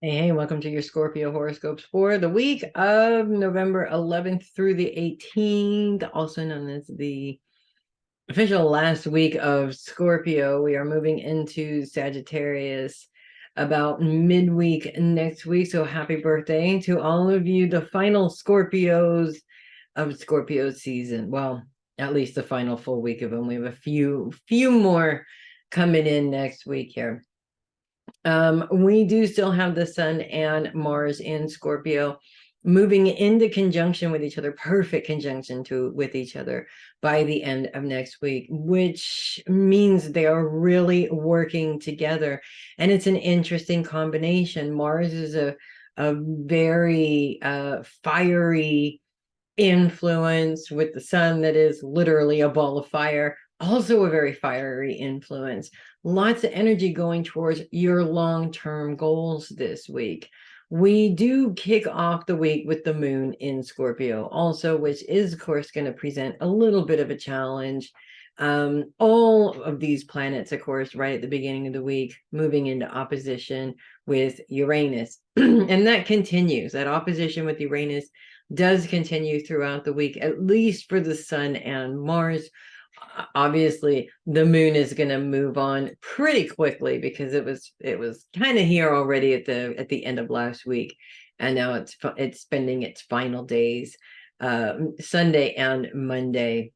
Hey, welcome to your Scorpio horoscopes for the week of November 11th through the 18th, also known as the official last week of Scorpio. We are moving into Sagittarius about midweek next week. So happy birthday to all of you, the final Scorpios of Scorpio season. Well, at least the final full week of them. We have a few more coming in next week here. We do still have the Sun and Mars in Scorpio moving into conjunction with each other, perfect conjunction with each other by the end of next week, which means they are really working together. And it's an interesting combination. Mars is a very fiery influence with the Sun that is literally a ball of fire, also a very fiery influence. Lots of energy going towards your long-term goals this week. We do kick off the week with the moon in Scorpio also, which is of course going to present a little bit of a challenge. All of these planets, of course, right at the beginning of the week, moving into opposition with Uranus. And that continues. That opposition with Uranus does continue throughout the week, at least for the Sun and Mars. Obviously, the moon is going to move on pretty quickly because it was kind of here already at the end of last week, and now it's spending its final days, Sunday and Monday.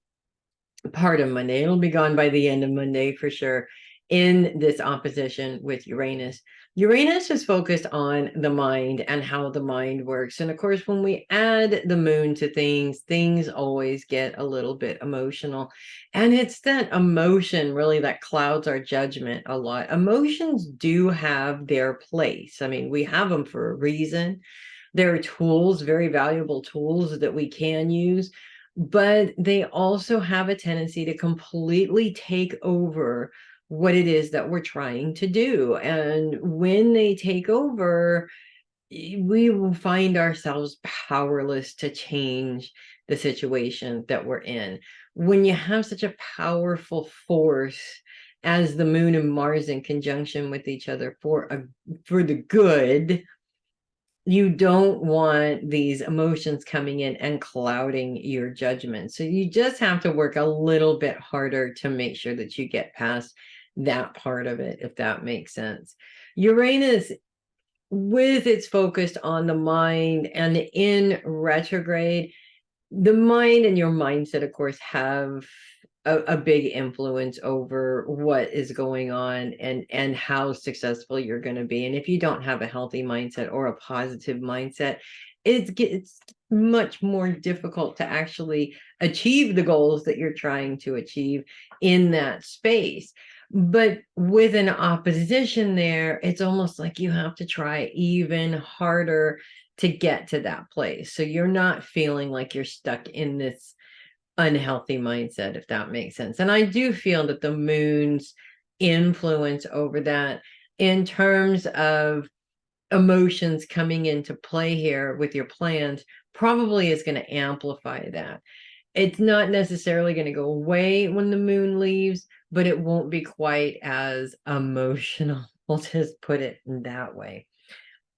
Part of Monday. It'll be gone by the end of Monday for sure in this opposition with Uranus. Uranus is focused on the mind and how the mind works. And of course, when we add the moon to things always get a little bit emotional. And it's that emotion really that clouds our judgment a lot. Emotions do have their place. I mean, we have them for a reason. They're tools, very valuable tools that we can use, but they also have a tendency to completely take over what it is that we're trying to do. And when they take over, we will find ourselves powerless to change the situation that we're in. When you have such a powerful force as the moon and Mars in conjunction with each other for the good, you don't want these emotions coming in and clouding your judgment. So you just have to work a little bit harder to make sure that you get past that part of it, if that makes sense. Uranus, with its focus on the mind and in retrograde, the mind and your mindset, of course, have a big influence over what is going on and how successful you're going to be. And if you don't have a healthy mindset or a positive mindset, it's much more difficult to actually achieve the goals that you're trying to achieve in that space. But with an opposition there, it's almost like you have to try even harder to get to that place. So you're not feeling like you're stuck in this unhealthy mindset, if that makes sense. And I do feel that the moon's influence over that in terms of emotions coming into play here with your plans probably is going to amplify that. It's not necessarily going to go away when the moon leaves, but it won't be quite as emotional. We'll just put it in that way.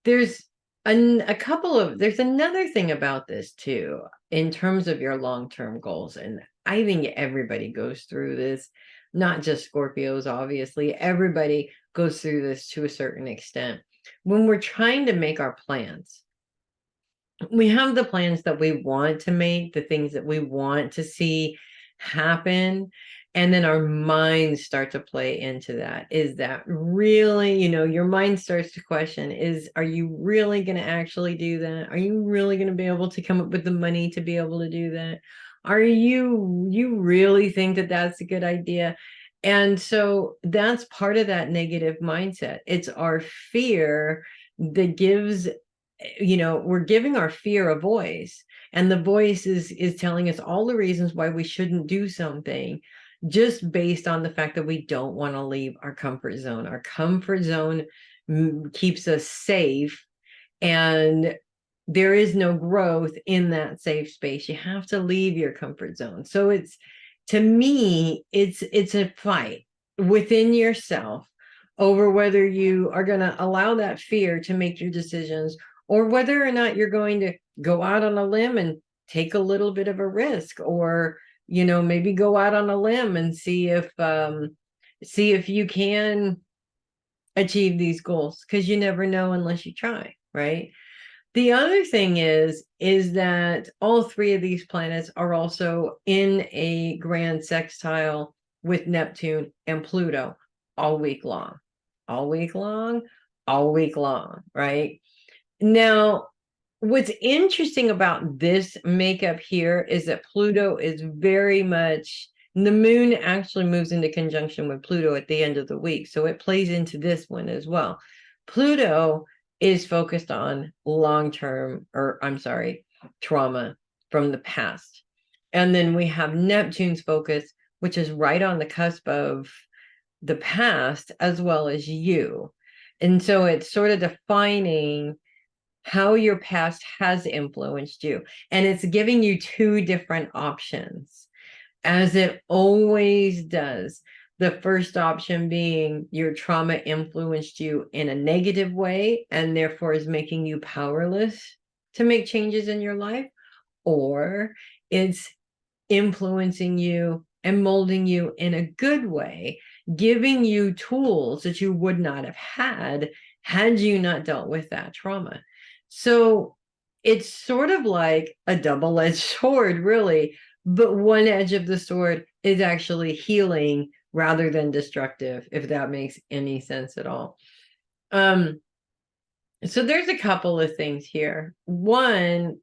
There's there's another thing about this too, in terms of your long-term goals. And I think everybody goes through this, not just Scorpios, obviously. Everybody goes through this to a certain extent. When we're trying to make our plans, we have the plans that we want to make, the things that we want to see happen, and then our minds start to play into that. Is that really, your mind starts to question, are you really going to actually do that? Are you really going to be able to come up with the money to be able to do that? Are you really think that that's a good idea? And so that's part of that negative mindset. It's our fear that gives, we're giving our fear a voice, and the voice is telling us all the reasons why we shouldn't do something, just based on the fact that we don't want to leave our comfort zone. Our comfort zone keeps us safe, and there is no growth in that safe space. You have to leave your comfort zone. So to me, it's a fight within yourself over whether you are going to allow that fear to make your decisions, or whether or not you're going to go out on a limb and take a little bit of a risk, or maybe go out on a limb and see if you can achieve these goals, because you never know unless you try, right? The other thing is that all three of these planets are also in a grand sextile with Neptune and Pluto all week long, all week long, all week long, right? Now, what's interesting about this makeup here is that Pluto is very much, the moon actually moves into conjunction with Pluto at the end of the week. So it plays into this one as well. Pluto is focused on long-term, or I'm sorry, trauma from the past. And then we have Neptune's focus, which is right on the cusp of the past as well as you. And so it's sort of defining how your past has influenced you. And it's giving you two different options, as it always does. The first option being your trauma influenced you in a negative way and therefore is making you powerless to make changes in your life, or it's influencing you and molding you in a good way, giving you tools that you would not have had you not dealt with that trauma. So it's sort of like a double-edged sword, really, but one edge of the sword is actually healing rather than destructive, if that makes any sense at all. So there's a couple of things here. One,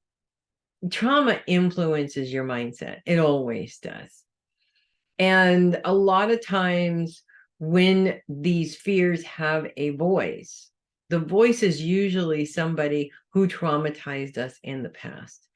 trauma influences your mindset. It always does. And a lot of times when these fears have a voice, the voice is usually somebody who traumatized us in the past.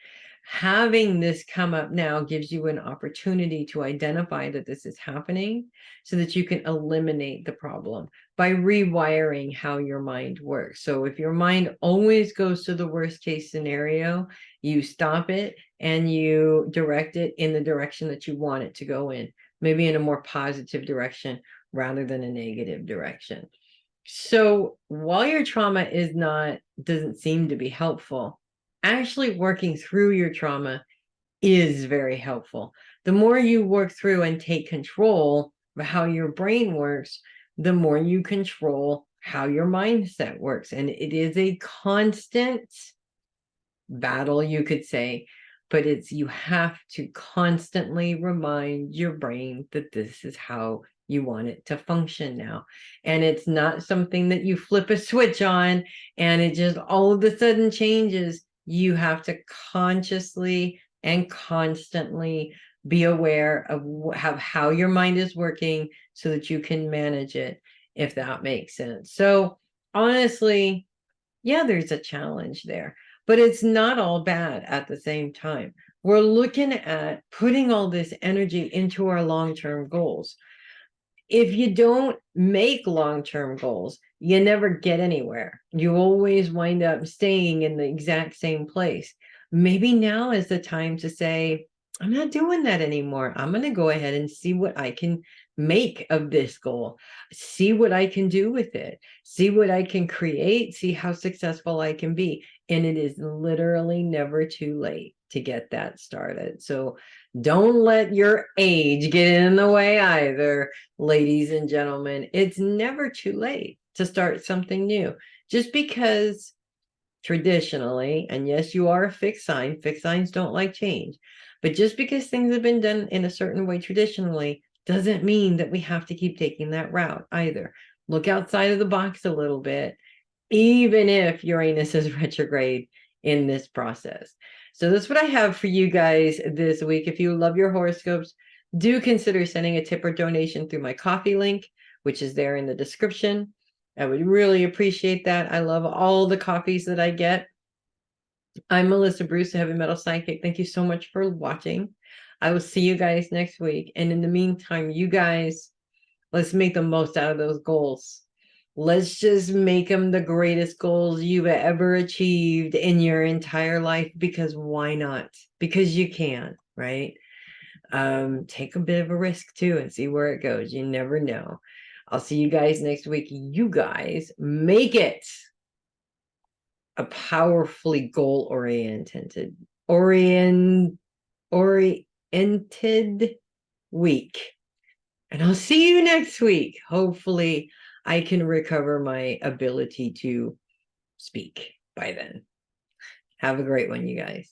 Having this come up now gives you an opportunity to identify that this is happening so that you can eliminate the problem by rewiring how your mind works. So if your mind always goes to the worst case scenario, you stop it and you direct it in the direction that you want it to go in, maybe in a more positive direction rather than a negative direction. So while your trauma doesn't seem to be helpful, actually working through your trauma is very helpful. The more you work through and take control of how your brain works, the more you control how your mindset works. And it is a constant battle, you could say, but you have to constantly remind your brain that this is how you want it to function now. And it's not something that you flip a switch on and it just all of a sudden changes. You have to consciously and constantly be aware of how your mind is working so that you can manage it, if that makes sense. So honestly, yeah, there's a challenge there, but it's not all bad at the same time. We're looking at putting all this energy into our long-term goals. If you don't make long-term goals, you never get anywhere. You always wind up staying in the exact same place. Maybe now is the time to say, I'm not doing that anymore. I'm going to go ahead and see what I can make of this goal, see what I can do with it, see what I can create, see how successful I can be. And it is literally never too late to get that started. So don't let your age get in the way either, ladies and gentlemen. It's never too late to start something new. Just because traditionally, and yes, you are a fixed signs don't like change, but just because things have been done in a certain way traditionally doesn't mean that we have to keep taking that route either. Look outside of the box a little bit, even if Uranus is retrograde in this process. So that's what I have for you guys this week. If you love your horoscopes, do consider sending a tip or donation through my Ko-fi link, which is there in the description. I would really appreciate that. I love all the coffees that I get. I'm Melissa Bruce, a heavy metal psychic. Thank you so much for watching. I will see you guys next week. And in the meantime, you guys, let's make the most out of those goals. Let's just make them the greatest goals you've ever achieved in your entire life, because why not? Because you can, right? Take a bit of a risk too and see where it goes. You never know. I'll see you guys next week. You guys make it a powerfully oriented week. And I'll see you next week. Hopefully, I can recover my ability to speak by then. Have a great one, you guys.